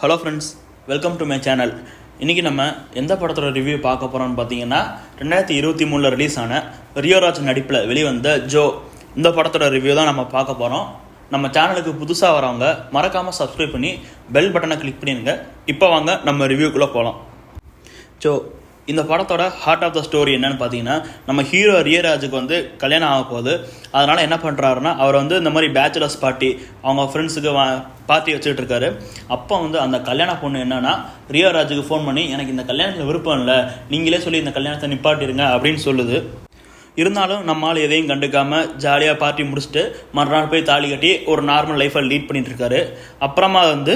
Hello friends, welcome to my channel. இன்றைக்கி நம்ம எந்த படத்தோட ரிவ்யூ பார்க்க போகிறோம்னு பார்த்தீங்கன்னா 2023 ரிலீஸ் ஆன ரியோராஜ் நடிப்பில் வெளிவந்த ஜோ இந்த படத்தோட ரிவ்யூ தான் நம்ம பார்க்க போகிறோம். நம்ம சேனலுக்கு புதுசாக வரவங்க மறக்காமல் சப்ஸ்கிரைப் பண்ணி பெல் பட்டனை கிளிக் பண்ணிடுங்க. இப்போ வாங்க நம்ம ரிவ்யூக்குள்ளே போகலாம். ஜோ இந்த படத்தோட ஹார்ட் ஆஃப் த ஸ்டோரி என்னன்னு பார்த்தீங்கன்னா, நம்ம ஹீரோ ரியராஜுக்கு வந்து கல்யாணம் ஆக போகுது. அதனால் என்ன பண்ணுறாருன்னா, அவர் வந்து இந்த மாதிரி பேச்சுலர்ஸ் பார்ட்டி அவங்க ஃப்ரெண்ட்ஸுக்கு பார்ட்டி வச்சுக்கிட்டு இருக்காரு. அப்போ வந்து அந்த கல்யாண பொண்ணு என்னன்னா ரியராஜுக்கு ஃபோன் பண்ணி, எனக்கு இந்த கல்யாணத்தில் விருப்பம் இல்லை, நீங்களே சொல்லி இந்த கல்யாணத்தை நிப்பாட்டிடுங்க அப்படின்னு சொல்லுது. இருந்தாலும் நம்மளால் எதையும் கண்டுக்காமல் ஜாலியாக பார்ட்டி முடிச்சுட்டு மறுநாள் போய் தாலி கட்டி ஒரு நார்மல் லைஃப்பை லீட் பண்ணிட்டு இருக்காரு. அப்புறமா வந்து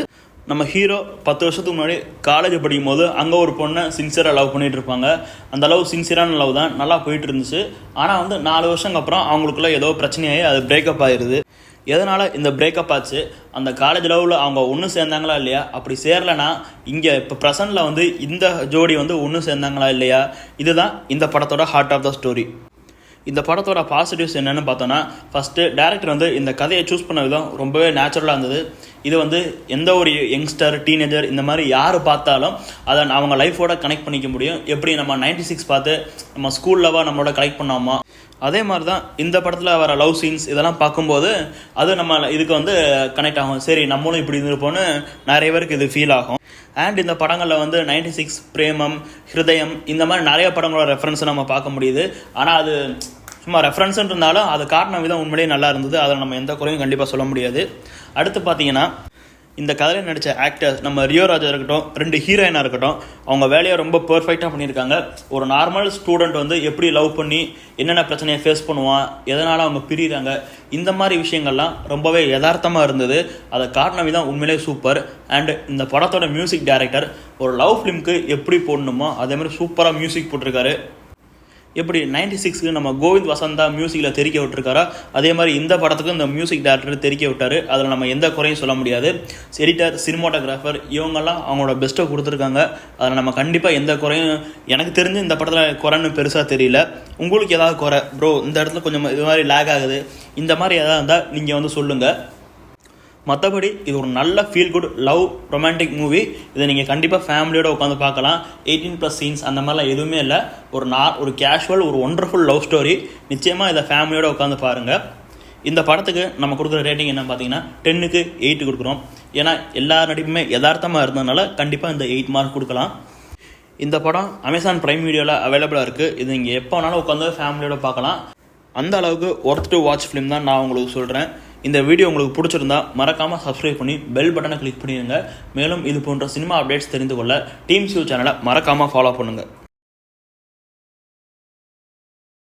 நம்ம ஹீரோ 10 வருஷத்துக்கு முன்னாடி காலேஜ் படிக்கும் போது அங்கே ஒரு பொண்ணை சின்சியராக லவ் பண்ணிகிட்டு இருப்பாங்க. அந்த லவ் சின்சியரான லவ் தான், நல்லா போயிட்டு இருந்துச்சு. ஆனால் வந்து 4 வருஷங்க அப்புறம் அவங்களுக்குள்ள ஏதோ பிரச்சனையாகி அது பிரேக்கப் ஆயிடுது. எதனால் இந்த பிரேக்கப் ஆச்சு, அந்த காலேஜ் லவ்வில் அவங்க ஒன்று சேர்ந்தாங்களா இல்லையா, அப்படி சேரலைன்னா இங்கே இப்போ ப்ரெசண்டில் வந்து இந்த ஜோடி வந்து ஒன்று சேர்ந்தாங்களா இல்லையா, இதுதான் இந்த படத்தோட ஹார்ட் ஆஃப் த ஸ்டோரி. இந்த படத்தோட பாசிட்டிவ்ஸ் என்னென்னு பார்த்தோன்னா, ஃபஸ்ட்டு டேரக்டர் வந்து இந்த கதையை சூஸ் பண்ண விதம் ரொம்பவே நேச்சுரலாக இருந்தது. இது வந்து எந்த ஒரு யங்ஸ்டர், டீனேஜர் இந்த மாதிரி யார் பார்த்தாலும் அதை அவங்க லைஃபோட கனெக்ட் பண்ணிக்க முடியும். எப்படி நம்ம 96 பார்த்து நம்ம ஸ்கூல் லவ்வாக நம்மளோட கனெக்ட் பண்ணோமா, அதே மாதிரி தான் இந்த படத்தில் வர லவ் சீன்ஸ் இதெல்லாம் பார்க்கும்போது அது நம்ம இதுக்கு வந்து கனெக்ட் ஆகும். சரி, நம்மளும் இப்படி இருந்திருப்போன்னு நிறைய பேருக்கு இது ஃபீல் ஆகும். அண்ட் இந்த படங்களில் வந்து 96, பிரேமம், ஹிருதயம் இந்த மாதிரி நிறைய படங்களோட ரெஃபரன்ஸை நம்ம பார்க்க முடியுது. ஆனால் அது சும்மா ரெஃபரன்ஸ்ன்னு இருந்தாலும் அது காட்டின விதம் உண்மையிலேயே நல்லா இருந்தது. அதில் நம்ம எந்த குறையும் கண்டிப்பாக சொல்ல முடியாது. அடுத்து பார்த்தீங்கன்னா, இந்த கதையில் நடித்த ஆக்டர்ஸ் நம்ம ரியோராஜா இருக்கட்டும், 2 ஹீரோயினாக இருக்கட்டும், அவங்க வேலையை ரொம்ப பெர்ஃபெக்டாக பண்ணியிருக்காங்க. ஒரு நார்மல் ஸ்டூடெண்ட் வந்து எப்படி லவ் பண்ணி என்னென்ன பிரச்சனையை ஃபேஸ் பண்ணுவான், எதனால் அவங்க பிரிகிறாங்க, இந்த மாதிரி விஷயங்கள்லாம் ரொம்பவே யதார்த்தமாக இருந்தது. அதை காட்டின விதம் உண்மையிலே சூப்பர். அண்ட் இந்த படத்தோட மியூசிக் டைரக்டர் ஒரு லவ் ஃபிலிம்க்கு எப்படி போடணுமோ அதேமாதிரி சூப்பராக மியூசிக் போட்டிருக்காரு. எப்படி 96க்கு நம்ம கோவிந்த் வசந்தா மியூசிக்கில் தெரிக்க விட்டுருக்காரோ அதே மாதிரி இந்த படத்துக்கு இந்த மியூசிக் டைரக்டர் தெரிக்க விட்டார். அதில் நம்ம எந்த குறையும் சொல்ல முடியாது. எடிட்டர், சினிமாட்டோகிராஃபர் இவங்கெல்லாம் அவங்களோட பெஸ்ட்டை கொடுத்துருக்காங்க. அதில் நம்ம கண்டிப்பாக எந்த குறையும், எனக்கு தெரிஞ்சு இந்த படத்தில் குறைன்னு பெருசாக தெரியல. உங்களுக்கு ஏதாவது குறை, ப்ரோ இந்த இடத்துல கொஞ்சம் இது மாதிரி லேக் ஆகுது, இந்த மாதிரி எதாவது இருந்தால் நீங்கள் வந்து சொல்லுங்கள். மற்றபடி இது ஒரு நல்ல feel good love romantic movie. இதை நீங்கள் கண்டிப்பாக ஃபேமிலியோடு உட்காந்து பார்க்கலாம். 18+ சீன்ஸ் அந்த மாதிரிலாம் எதுவுமே இல்லை. ஒரு கேஷுவல், ஒரு ஒண்டர்ஃபுல் லவ் ஸ்டோரி. நிச்சயமாக இதை ஃபேமிலியோடு உட்காந்து பாருங்கள். இந்த படத்துக்கு நம்ம கொடுக்குற ரேட்டிங் என்ன பார்த்தீங்கன்னா 10க்கு 8 கொடுக்குறோம். ஏன்னா எல்லா நடிப்புமே யதார்த்தமாக இருந்ததுனால கண்டிப்பாக இந்த 8 மார்க் கொடுக்கலாம். இந்த படம் அமேசான் பிரைம் வீடியோவில் அவைலபிளாக இருக்குது. இது நீங்கள் எப்போ வேணாலும் உட்காந்து ஃபேமிலியோடு பார்க்கலாம். அந்த அளவுக்கு ஒர்த் டு வாட்ச் ஃபிலிம் தான் நான் உங்களுக்கு சொல்கிறேன். இந்த வீடியோ உங்களுக்கு பிடிச்சிருந்தா மறக்காமல் சப்ஸ்கிரைப் பண்ணி பெல் பட்டனை கிளிக் பண்ணிடுங்க. மேலும் இது போன்ற சினிமா அப்டேட்ஸ் தெரிந்து கொள்ள டீம்ஸ் யூ சேனலை மறக்காமல் ஃபாலோ பண்ணுங்கள்.